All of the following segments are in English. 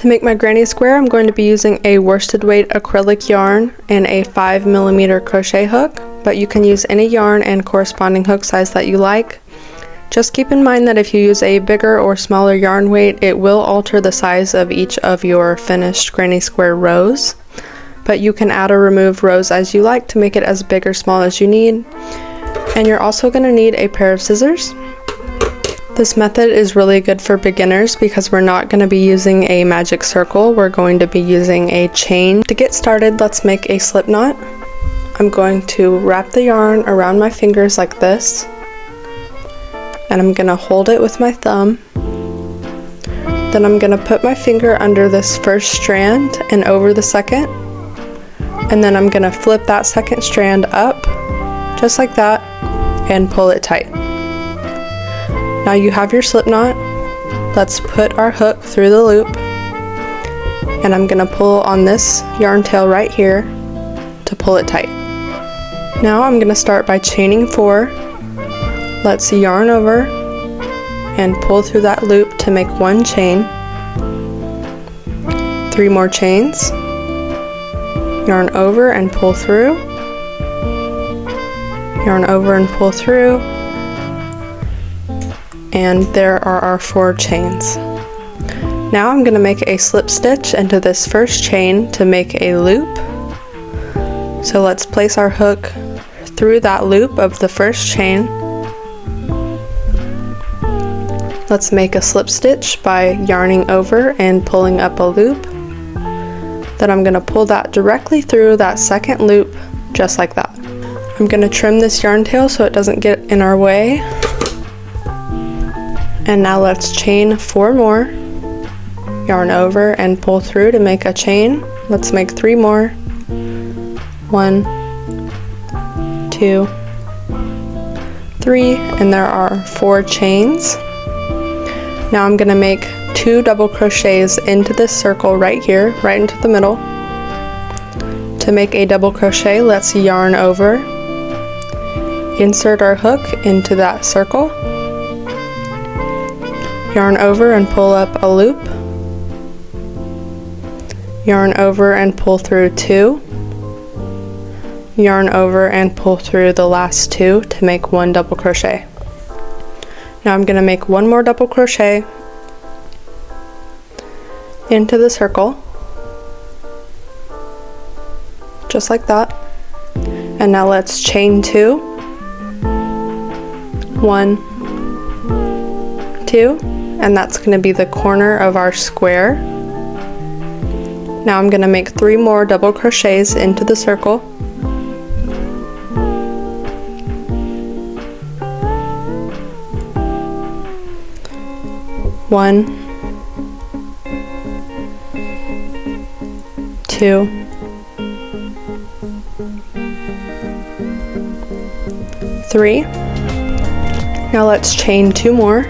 To make my granny square, I'm going to be using a worsted weight acrylic yarn and a 5mm crochet hook, but you can use any yarn and corresponding hook size that you like. Just keep in mind that if you use a bigger or smaller yarn weight, it will alter the size of each of your finished granny square rows, but you can add or remove rows as you like to make it as big or small as you need. And you're also going to need a pair of scissors. This method is really good for beginners because we're not going to be using a magic circle, we're going to be using a chain. To get started, let's make a slip knot. I'm going to wrap the yarn around my fingers like this, and I'm going to hold it with my thumb. Then I'm going to put my finger under this first strand and over the second, and then I'm going to flip that second strand up, just like that, and pull it tight. Now you have your slip knot. Let's put our hook through the loop, and I'm going to pull on this yarn tail right here to pull it tight. Now I'm going to start by chaining 4. Let's yarn over and pull through that loop to make 1 chain. 3 more chains. Yarn over and pull through. Yarn over and pull through. And there are our 4 chains. Now I'm going to make a slip stitch into this first chain to make a loop. So let's place our hook through that loop of the first chain. Let's make a slip stitch by yarning over and pulling up a loop. Then I'm going to pull that directly through that second loop, just like that. I'm going to trim this yarn tail so it doesn't get in our way. And now let's chain 4 more. Yarn over and pull through to make a chain. Let's make 3 more. 1, 2, 3, and there are 4 chains. Now I'm going to make 2 double crochets into this circle right here, right into the middle. To make a double crochet, let's yarn over, insert our hook into that circle, yarn over and pull up a loop, yarn over and pull through 2, yarn over and pull through the last 2 to make 1 double crochet. Now I'm going to make 1 more double crochet into the circle, just like that. And now let's chain 2, 1, 2, and that's going to be the corner of our square. Now I'm going to make 3 more double crochets into the circle. 1, 2, 3. Now let's chain 2 more.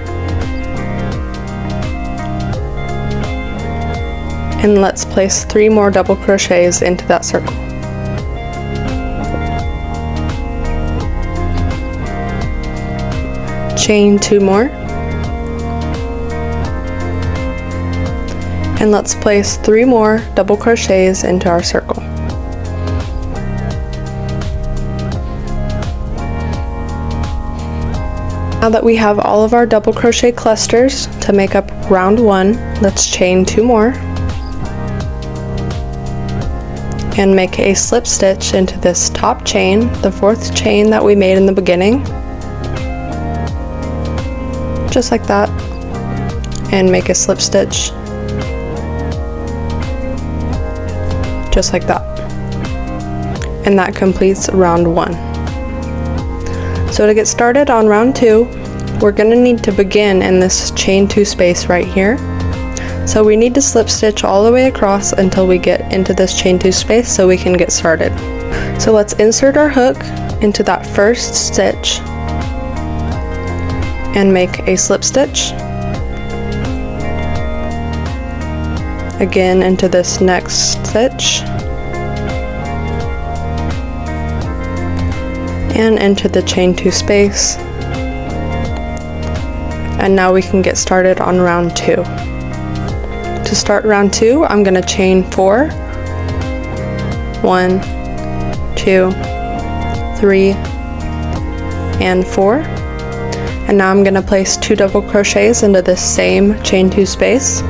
And let's place 3 more double crochets into that circle. Chain 2 more. And let's place 3 more double crochets into our circle. Now that we have all of our double crochet clusters to make up round 1, let's chain 2 more and make a slip stitch into this top chain, the 4th chain that we made in the beginning, just like that, and make a slip stitch just like that, and that completes round 1. So to get started on round 2, we're going to need to begin in this chain 2 space right here. So we need to slip stitch all the way across until we get into this chain 2 space so we can get started. So let's insert our hook into that first stitch and make a slip stitch. Again into this next stitch and into the chain 2 space. And now we can get started on round 2. To to start round 2, I'm going to chain 4, 1, 2, 3, and 4. And now I'm going to place 2 double crochets into this same chain 2 space.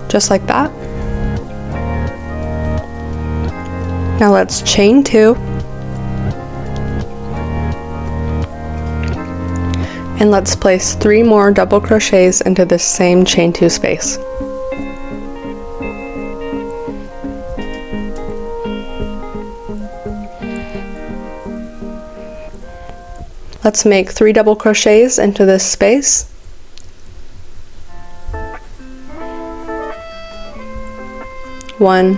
Just like that. Now let's chain 2. And let's place 3 more double crochets into this same chain 2 space. Let's make 3 double crochets into this space. One,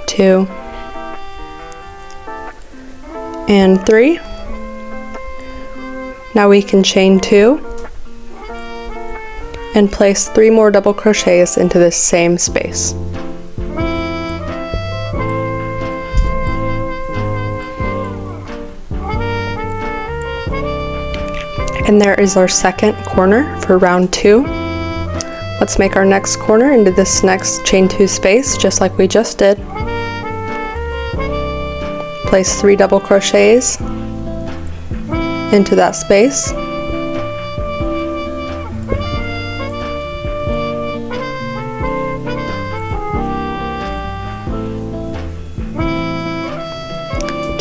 2, and 3. Now we can chain 2 and place 3 more double crochets into this same space. And there is our second corner for round 2. Let's make our next corner into this next chain 2 space, just like we just did. Place 3 double crochets into that space.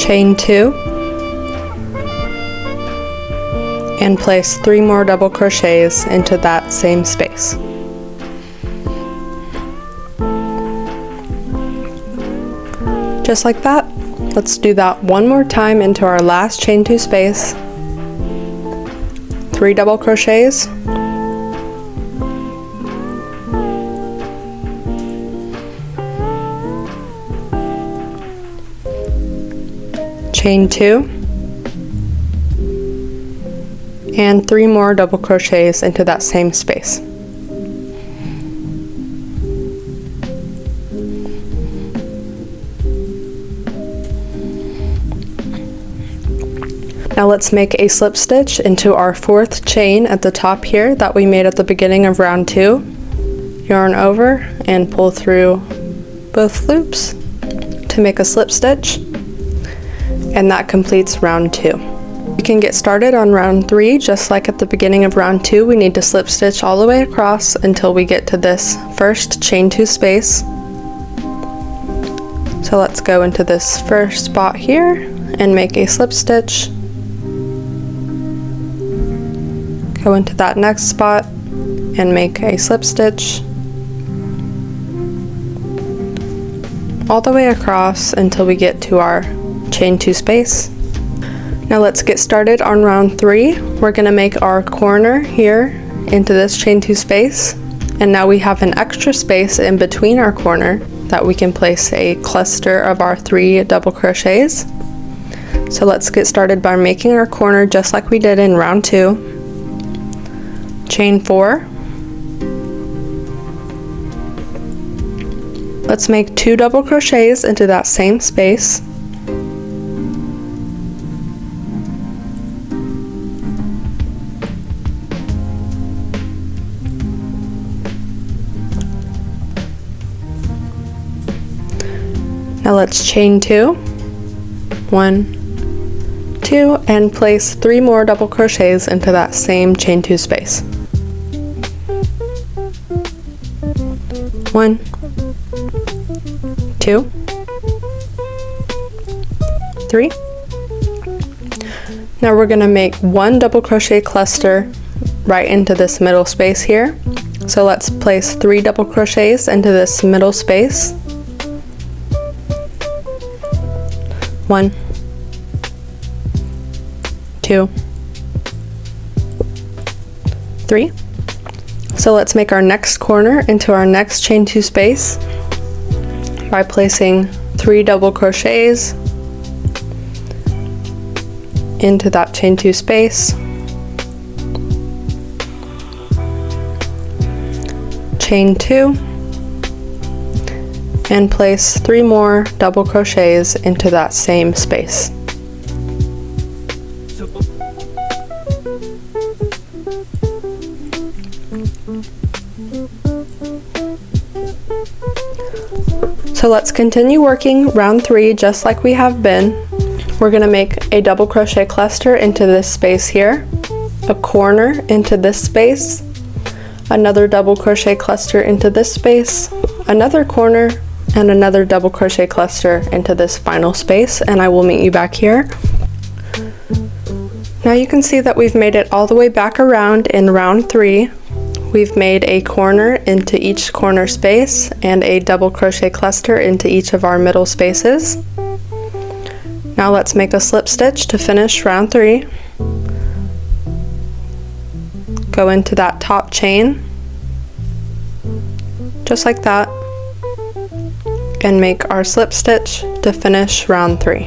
Chain 2. And place 3 more double crochets into that same space. Just like that. Let's do that one more time into our last chain 2 space. 3 double crochets. Chain 2. And 3 more double crochets into that same space. Now let's make a slip stitch into our 4th chain at the top here that we made at the beginning of round 2. Yarn over and pull through both loops to make a slip stitch, and that completes round 2. We can get started on round 3 just like at the beginning of round 2. We need to slip stitch all the way across until we get to this first chain 2 space. So let's go into this first spot here and make a slip stitch. Go into that next spot and make a slip stitch all the way across until we get to our chain 2 space. Now let's get started on round 3. We're going to make our corner here into this chain 2 space, and now we have an extra space in between our corner that we can place a cluster of our 3 double crochets. So let's get started by making our corner just like we did in round 2. Chain 4. Let's make 2 double crochets into that same space. Now let's chain 2. 1, 2, and place 3 more double crochets into that same chain 2 space. 1, 2, 3. Now we're going to make 1 double crochet cluster right into this middle space here. So let's place 3 double crochets into this middle space. 1, 2, 3. So let's make our next corner into our next chain 2 space by placing 3 double crochets into that chain 2 space. chain 2, and place 3 more double crochets into that same space. So let's continue working round 3 just like we have been. We're going to make a double crochet cluster into this space here, a corner into this space, another double crochet cluster into this space, another corner, and another double crochet cluster into this final space, and I will meet you back here. Now you can see that we've made it all the way back around in round 3. We've made a corner into each corner space and a double crochet cluster into each of our middle spaces. Now let's make a slip stitch to finish round 3. Go into that top chain, just like that, and make our slip stitch to finish round 3.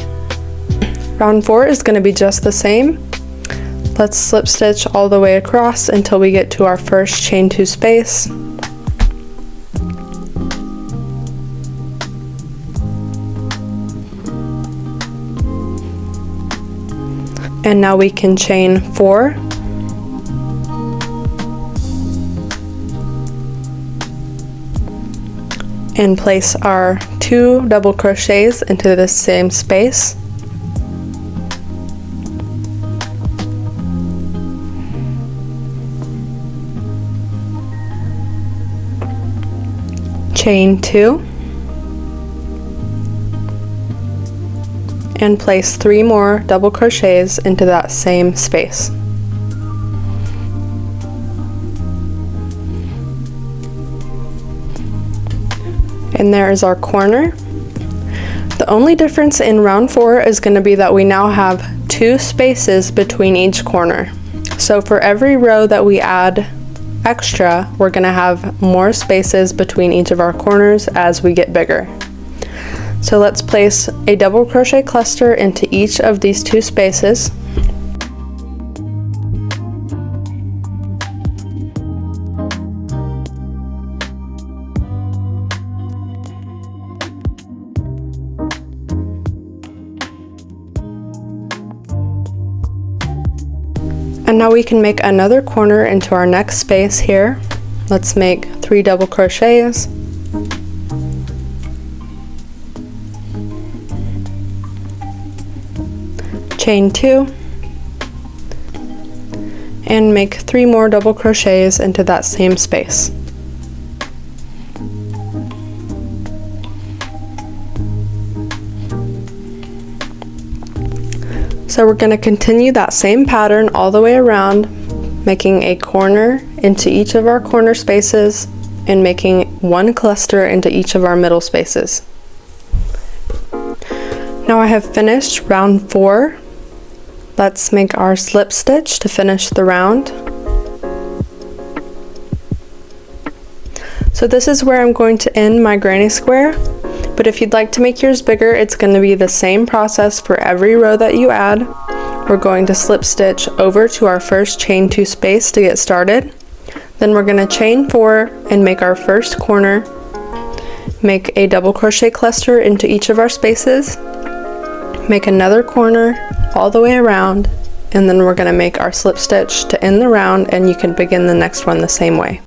Round 4 is going to be just the same. Let's slip stitch all the way across until we get to our first chain 2 space. And now we can chain 4. And place our 2 double crochets into this same space. Chain 2 and place 3 more double crochets into that same space. And there is our corner. The only difference in round 4 is going to be that we now have 2 spaces between each corner. So for every row that we add extra, we're going to have more spaces between each of our corners as we get bigger. So let's place a double crochet cluster into each of these 2 spaces. And now we can make another corner into our next space here. Let's make 3 double crochets. Chain 2. And make 3 more double crochets into that same space. So we're going to continue that same pattern all the way around, making a corner into each of our corner spaces and making 1 cluster into each of our middle spaces. Now I have finished round 4. Let's make our slip stitch to finish the round. So this is where I'm going to end my granny square. But if you'd like to make yours bigger, it's going to be the same process for every row that you add. We're going to slip stitch over to our first chain 2 space to get started. Then we're going to chain 4 and make our first corner. Make a double crochet cluster into each of our spaces. Make another corner all the way around, and then we're going to make our slip stitch to end the round, and you can begin the next one the same way.